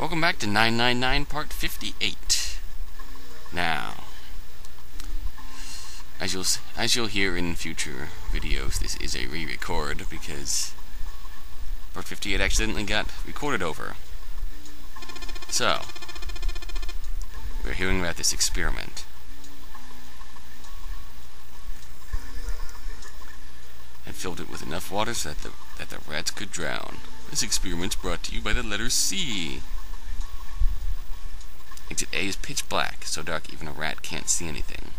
Welcome back to 999 Part 58. Now, as you'll hear in future videos, this is a re-record because Part 58 accidentally got recorded over. So, we're hearing about this experiment. And filled it with enough water so that the rats could drown. This experiment's brought to you by the letter C. Exit A is pitch black, so dark even a rat can't see anything.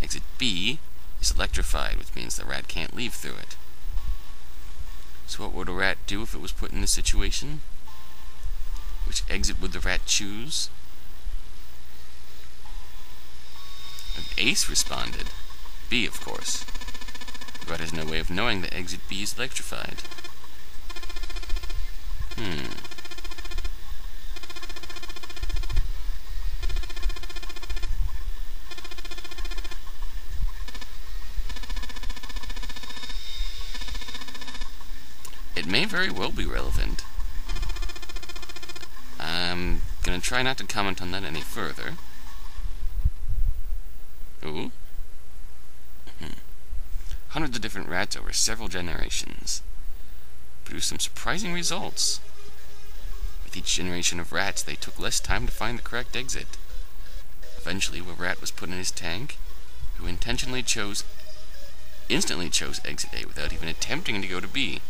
Exit B is electrified, which means the rat can't leave through it. So what would a rat do if it was put in this situation? Which exit would the rat choose? And Ace responded. B, of course. The rat has no way of knowing that exit B is electrified. It may very well be relevant. I'm gonna try not to comment on that any further. Ooh. Hundreds of different rats over several generations produced some surprising results. With each generation of rats, they took less time to find the correct exit. Eventually, a rat was put in his tank who instantly chose exit A without even attempting to go to B.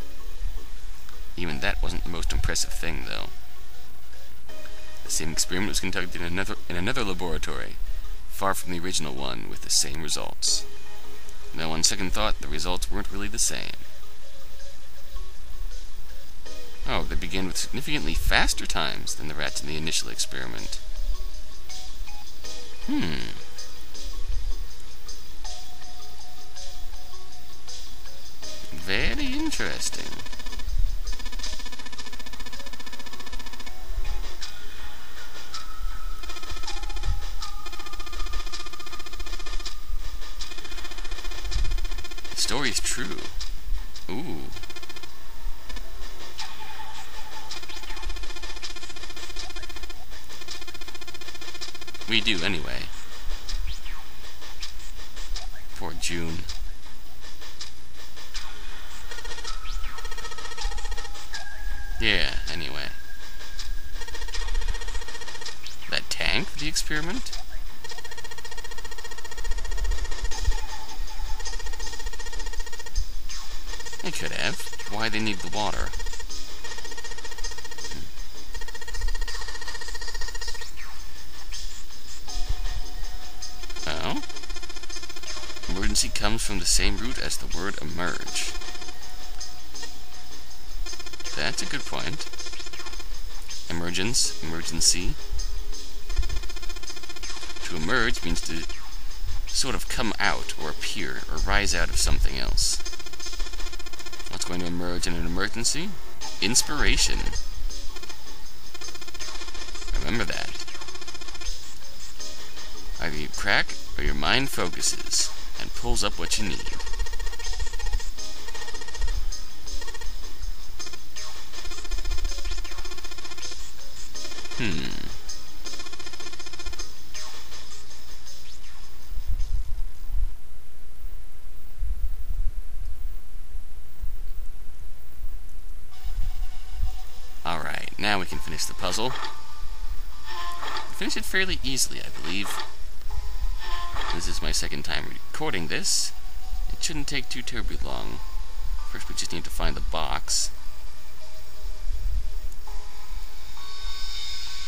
Even that wasn't the most impressive thing, though. The same experiment was conducted in another laboratory, far from the original one, with the same results. Though on second thought, the results weren't really the same. Oh, they began with significantly faster times than the rats in the initial experiment. Very interesting. The story's true. Ooh. We do, anyway. Poor June. Yeah, anyway. That tank for the experiment? They could have. Why they need the water? Oh? Emergency comes from the same root as the word emerge. That's a good point. Emergence, emergency. To emerge means to sort of come out, or appear, or rise out of something else. What's going to emerge in an emergency? Inspiration. Remember that. Either you crack, or your mind focuses, and pulls up what you need. Alright, now we can finish the puzzle. We finished it fairly easily, I believe. This is my second time recording this. It shouldn't take too terribly long. First we just need to find the box.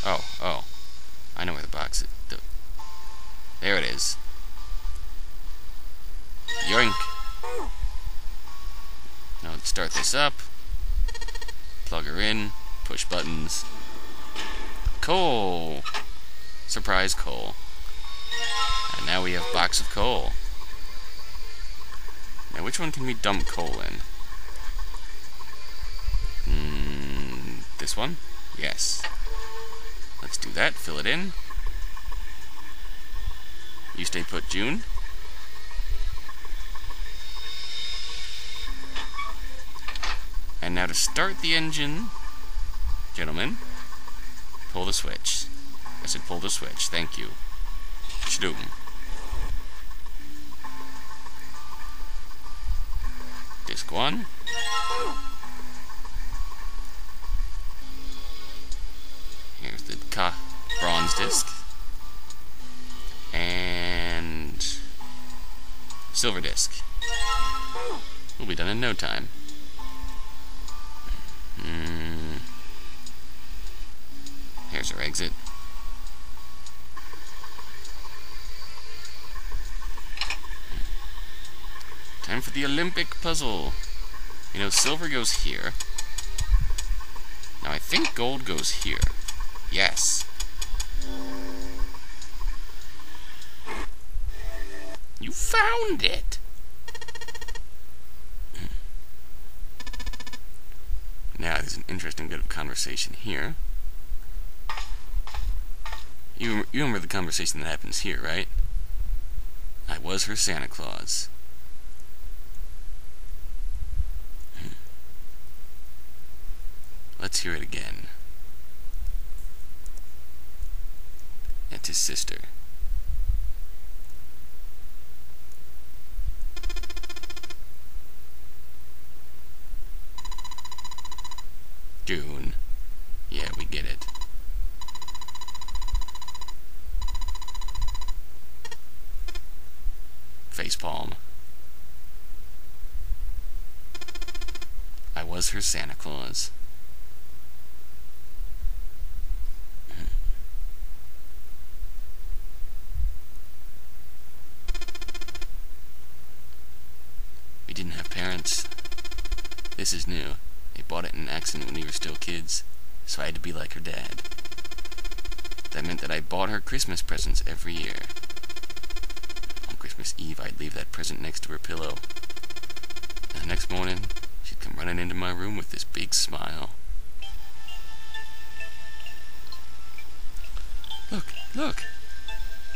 Oh. I know where the box is. There it is. Yoink! Now let's start this up. Plug her in. Push buttons. Coal! Surprise coal. And now we have box of coal. Now which one can we dump coal in? This one? Yes. Let's do that. Fill it in. You stay put, June. And now to start the engine, gentlemen, Pull the switch. I said pull the switch. Thank you. Shdoom. Disc 1. Here's the bronze disc. And silver disc. We'll be done in no time. Here's our exit. Time for the Olympic puzzle. You know, silver goes here. Now I think gold goes here. Yes. You found it! Now there's an interesting bit of conversation here. You remember the conversation that happens here, right? I was her Santa Claus. Let's hear it again. It's his sister. June. Yeah, we get it. Facepalm. I was her Santa Claus. We didn't have parents. This is new. They bought it in an accident when we were still kids, so I had to be like her dad. That meant that I bought her Christmas presents every year. On Christmas Eve, I'd leave that present next to her pillow. And the next morning, she'd come running into my room with this big smile. Look, look!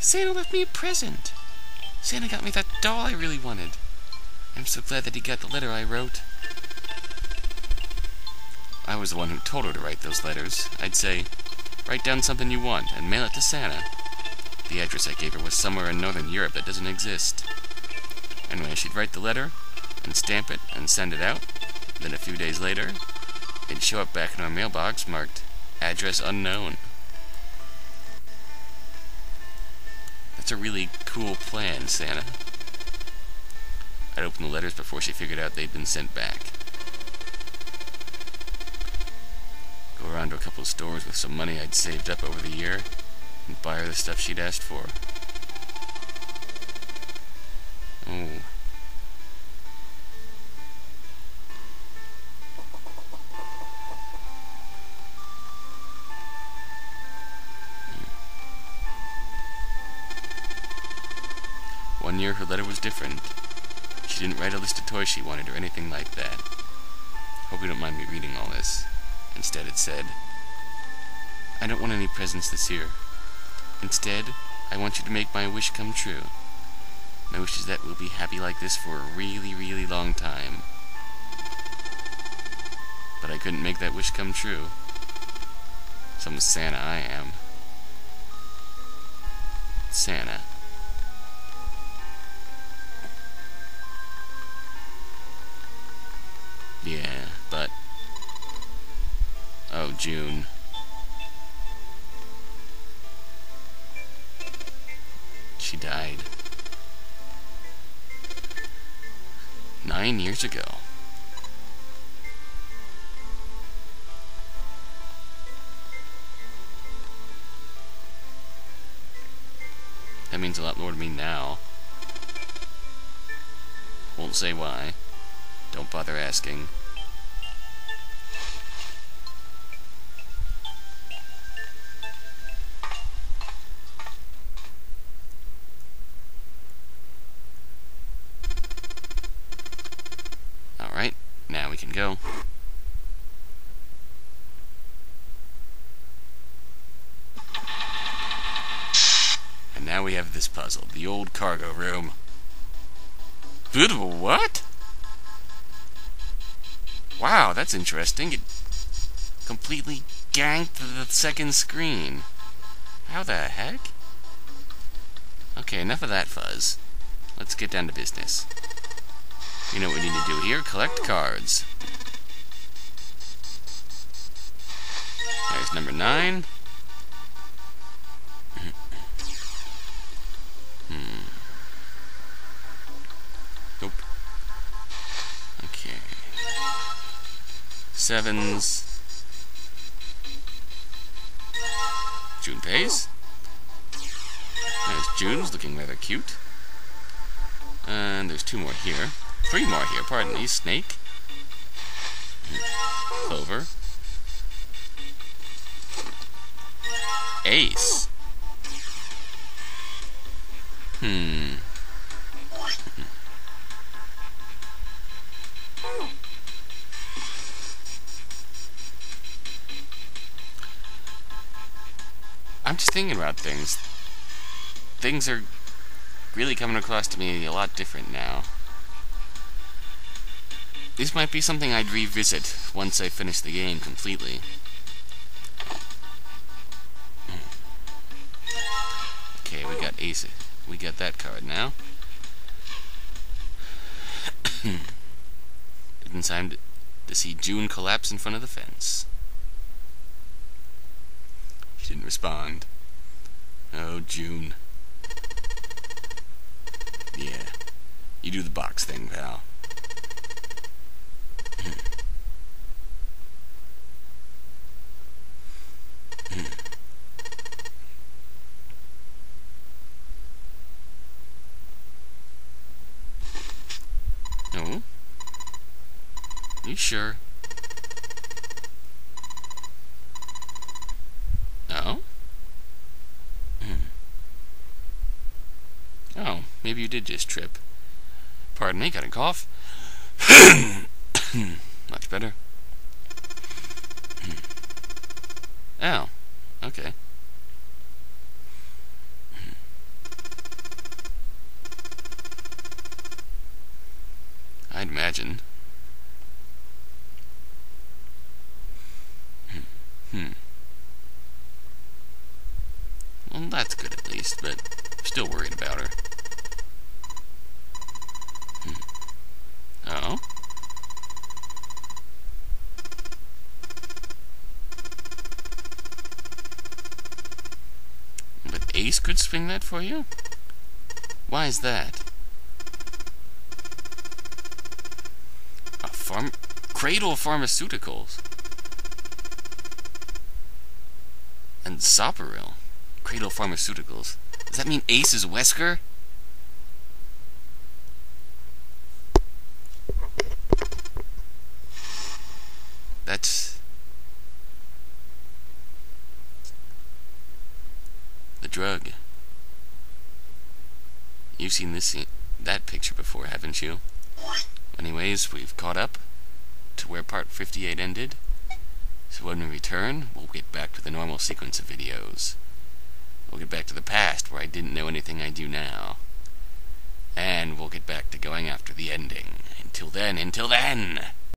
Santa left me a present! Santa got me that doll I really wanted. I'm so glad that he got the letter I wrote. I was the one who told her to write those letters. I'd say, write down something you want and mail it to Santa. The address I gave her was somewhere in Northern Europe that doesn't exist. Anyway, she'd write the letter and stamp it and send it out. Then a few days later, it'd show up back in our mailbox marked address unknown. That's a really cool plan, Santa. I'd open the letters before she figured out they'd been sent back. Go around to a couple of stores with some money I'd saved up over the year and buy her the stuff she'd asked for. Oh. One year her letter was different. She didn't write a list of toys she wanted or anything like that. Hope you don't mind me reading all this. Instead it said, I don't want any presents this year. Instead, I want you to make my wish come true. My wish is that we'll be happy like this for a really, really long time. But I couldn't make that wish come true. Some Santa I am. Santa. Yeah, but... Oh, June. She died. 9 years ago. That means a lot more to me now. Won't say why. Don't bother asking. Alright, now we can go. And now we have this puzzle, the old cargo room. What? Wow, that's interesting. It completely ganked the second screen. How the heck? Okay, enough of that fuzz. Let's get down to business. You know what we need to do here? Collect cards. There's number 9. Nope. Okay. 7s. Junpei's. There's June's, looking rather cute. And there's 2 more here. 3 more here, pardon me. Snake. Clover. Ace. I'm just thinking about things. Things are really coming across to me a lot different now. This might be something I'd revisit once I finish the game completely. Okay, we got Ace. We got that card now. It's time to see June collapse in front of the fence. She didn't respond. Oh, June. Yeah. You do the box thing, pal. No? You sure? No? Oh, maybe you did just trip. Pardon me, got a cough? Much better. Oh, okay. I'd imagine. Well, that's good at least, but I'm still worried about her. Oh? But Ace could swing that for you? Why is that? Cradle Pharmaceuticals. And Soparil. Cradle Pharmaceuticals. Does that mean Ace is Wesker? That's the drug. You've seen that picture before, haven't you? Anyways, we've caught up to where part 58 ended. So when we return, we'll get back to the normal sequence of videos. We'll get back to the past where I didn't know anything I do now. And we'll get back to going after the ending. Until then,